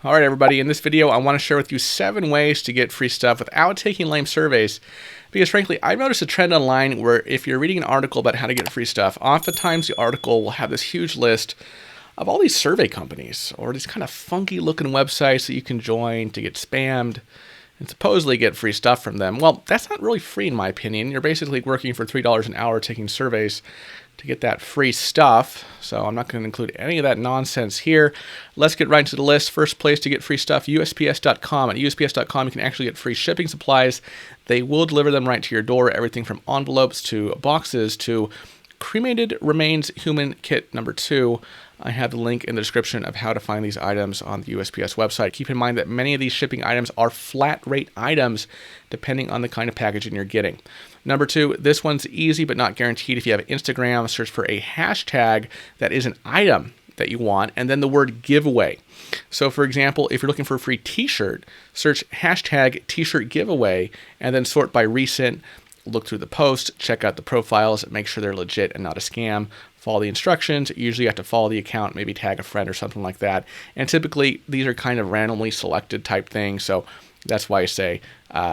All right, everybody, in this video, I want to share with you 7 ways to get free stuff without taking lame surveys. Because frankly, I've noticed a trend online where if you're reading an article about how to get free stuff, oftentimes the article will have this huge list of all these survey companies or these kind of funky looking websites that you can join to get spammed and supposedly get free stuff from them. Well, that's not really free in my opinion. You're basically working for $3 an hour taking surveys to get that free stuff. So I'm not going to include any of that nonsense here. Let's get right into the list. First place to get free stuff, USPS.com. At USPS.com, you can actually get free shipping supplies. They will deliver them right to your door. Everything from envelopes to boxes to cremated remains human kit number 2. I have the link in the description of how to find these items on the USPS website. Keep in mind that many of these shipping items are flat rate items depending on the kind of packaging you're getting. Number 2, this one's easy but not guaranteed. If you have Instagram, search for a hashtag that is an item that you want and then the word giveaway. So for example, if you're looking for a free t-shirt, search hashtag t-shirt giveaway and then sort by recent. Look through the post, check out the profiles, make sure they're legit and not a scam. Follow the instructions. Usually you have to follow the account, maybe tag a friend or something like that. And typically these are kind of randomly selected type things. So that's why I say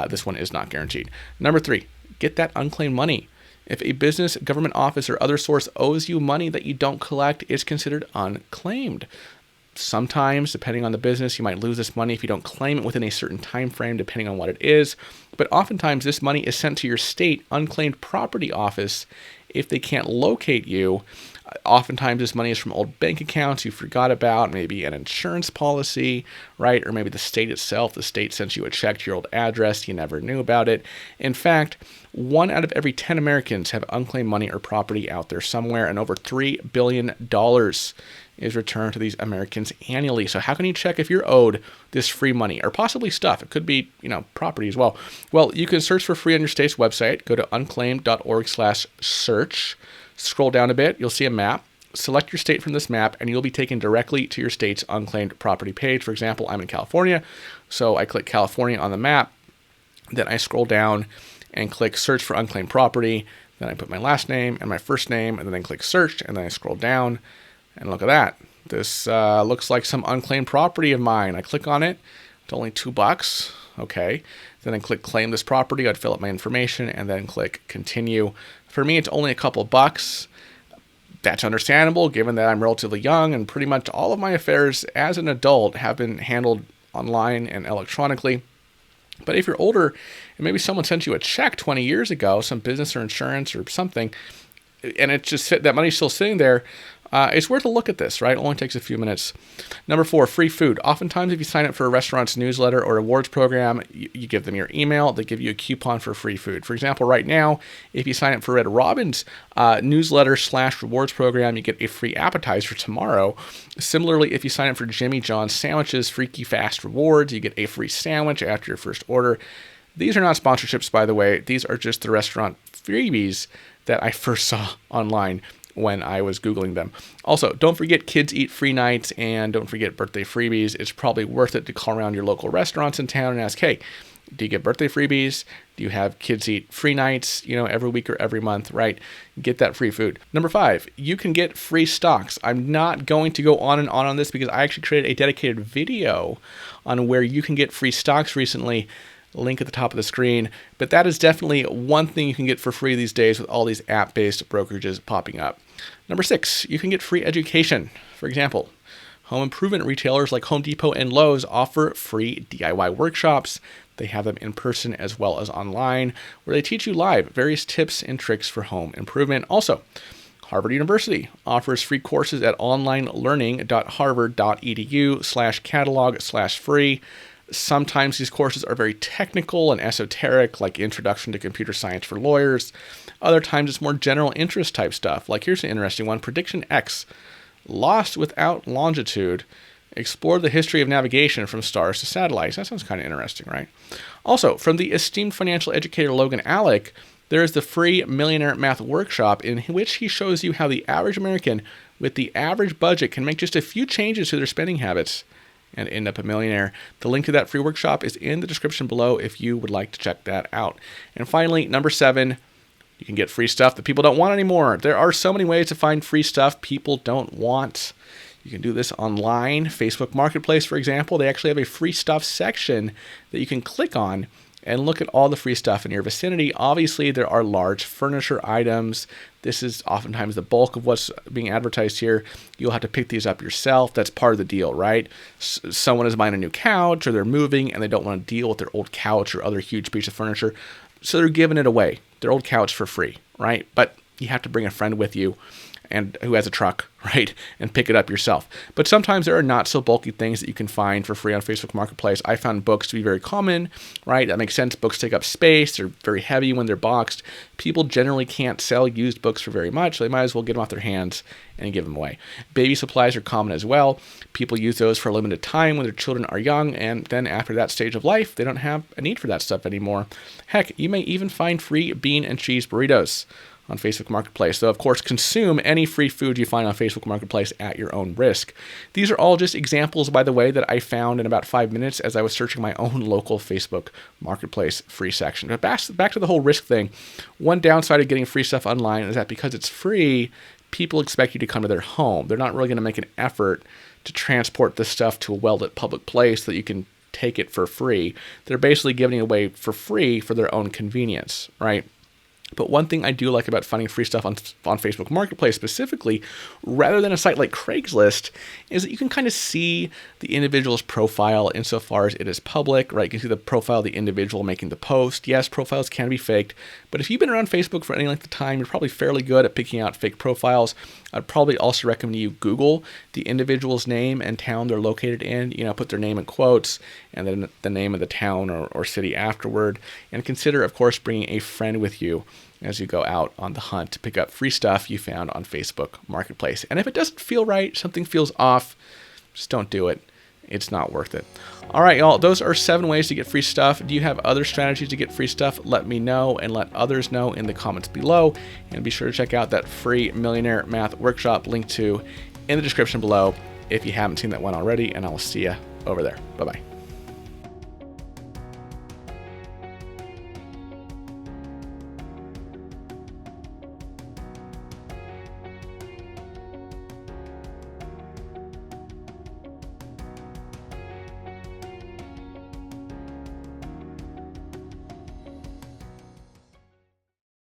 this one is not guaranteed. Number 3, get that unclaimed money. If a business, government office, or other source owes you money that you don't collect, it's considered unclaimed. Sometimes, depending on the business, you might lose this money if you don't claim it within a certain time frame, depending on what it is. But oftentimes, this money is sent to your state unclaimed property office if they can't locate you. Oftentimes, this money is from old bank accounts you forgot about, maybe an insurance policy, right? Or maybe the state itself. The state sent you a check to your old address. You never knew about it. In fact, 1 out of every 10 Americans have unclaimed money or property out there somewhere, and over $3 billion is returned to these Americans annually. So how can you check if you're owed this free money or possibly stuff? It could be, property as well. Well, you can search for free on your state's website. Go to unclaimed.org/search. Scroll down a bit. You'll see a map. Select your state from this map, and you'll be taken directly to your state's unclaimed property page. For example, I'm in California, so I click California on the map. Then I scroll down and click search for unclaimed property. Then I put my last name and my first name, and then click search, and then I scroll down. And look at that. This looks like some unclaimed property of mine. I click on it. It's only $2. Okay. Then I click claim this property. I'd fill up my information and then click continue. For me, it's only a couple bucks. That's understandable given that I'm relatively young and pretty much all of my affairs as an adult have been handled online and electronically. But if you're older and maybe someone sent you a check 20 years ago, some business or insurance or something, and it's just that money's still sitting there, it's worth a look at this, right? It only takes a few minutes. Number 4, free food. Oftentimes, if you sign up for a restaurant's newsletter or rewards program, you give them your email, they give you a coupon for free food. For example, right now, if you sign up for Red Robin's newsletter/rewards program, you get a free appetizer tomorrow. Similarly, if you sign up for Jimmy John's Sandwiches Freaky Fast Rewards, you get a free sandwich after your first order. These are not sponsorships, by the way. These are just the restaurant freebies that I first saw online when I was Googling them. Also, don't forget kids eat free nights and don't forget birthday freebies. It's probably worth it to call around your local restaurants in town and ask, hey, do you get birthday freebies? Do you have kids eat free nights, every week or every month, right? Get that free food. Number 5, you can get free stocks. I'm not going to go on and on this because I actually created a dedicated video on where you can get free stocks recently. Link at the top of the screen. But that is definitely one thing you can get for free these days with all these app-based brokerages popping up. Number 6, you can get free education. For example, home improvement retailers like Home Depot and Lowe's offer free DIY workshops. They have them in person as well as online, where they teach you live various tips and tricks for home improvement. Also, Harvard University offers free courses at onlinelearning.harvard.edu/catalog/free. Sometimes these courses are very technical and esoteric, like Introduction to Computer Science for Lawyers. Other times it's more general interest type stuff, like here's an interesting one, Prediction X, Lost Without Longitude, Explore the History of Navigation from Stars to Satellites. That sounds kind of interesting, right? Also, from the esteemed financial educator Logan Alec, there is the free Millionaire Math Workshop in which he shows you how the average American with the average budget can make just a few changes to their spending habits and end up a millionaire. The link to that free workshop is in the description below if you would like to check that out. And finally, number 7, you can get free stuff that people don't want anymore. There are so many ways to find free stuff people don't want. You can do this online. Facebook Marketplace, for example, they actually have a free stuff section that you can click on and look at all the free stuff in your vicinity. Obviously, there are large furniture items. This is oftentimes the bulk of what's being advertised here. You'll have to pick these up yourself. That's part of the deal, right? Someone is buying a new couch or they're moving and they don't want to deal with their old couch or other huge piece of furniture. So they're giving it away, their old couch for free, right? But you have to bring a friend with you and who has a truck, right, and pick it up yourself. But sometimes there are not so bulky things that you can find for free on Facebook Marketplace. I found books to be very common, right? That makes sense. Books take up space. They're very heavy when they're boxed. People generally can't sell used books for very much, so they might as well get them off their hands and give them away. Baby supplies are common as well. People use those for a limited time when their children are young, and then after that stage of life, they don't have a need for that stuff anymore. Heck, you may even find free bean and cheese burritos on Facebook Marketplace. So, of course, consume any free food you find on Facebook Marketplace at your own risk. These are all just examples, by the way, that I found in about 5 minutes as I was searching my own local Facebook Marketplace free section. But back to the whole risk thing. One downside of getting free stuff online is that because it's free, people expect you to come to their home. They're not really going to make an effort to transport this stuff to a well-lit public place so that you can take it for free. They're basically giving it away for free for their own convenience, right? But one thing I do like about finding free stuff on Facebook Marketplace specifically, rather than a site like Craigslist, is that you can kind of see the individual's profile insofar as it is public, right? You can see the profile of the individual making the post. Yes, profiles can be faked, but if you've been around Facebook for any length of time, you're probably fairly good at picking out fake profiles. I'd probably also recommend you Google the individual's name and town they're located in, put their name in quotes and then the name of the town or city afterward. And consider, of course, bringing a friend with you as you go out on the hunt to pick up free stuff you found on Facebook Marketplace. And if it doesn't feel right, something feels off, just don't do it. It's not worth it. All right, y'all, those are 7 ways to get free stuff. Do you have other strategies to get free stuff? Let me know and let others know in the comments below. And be sure to check out that free Millionaire Math Workshop linked to in the description below if you haven't seen that one already. And I will see you over there. Bye-bye.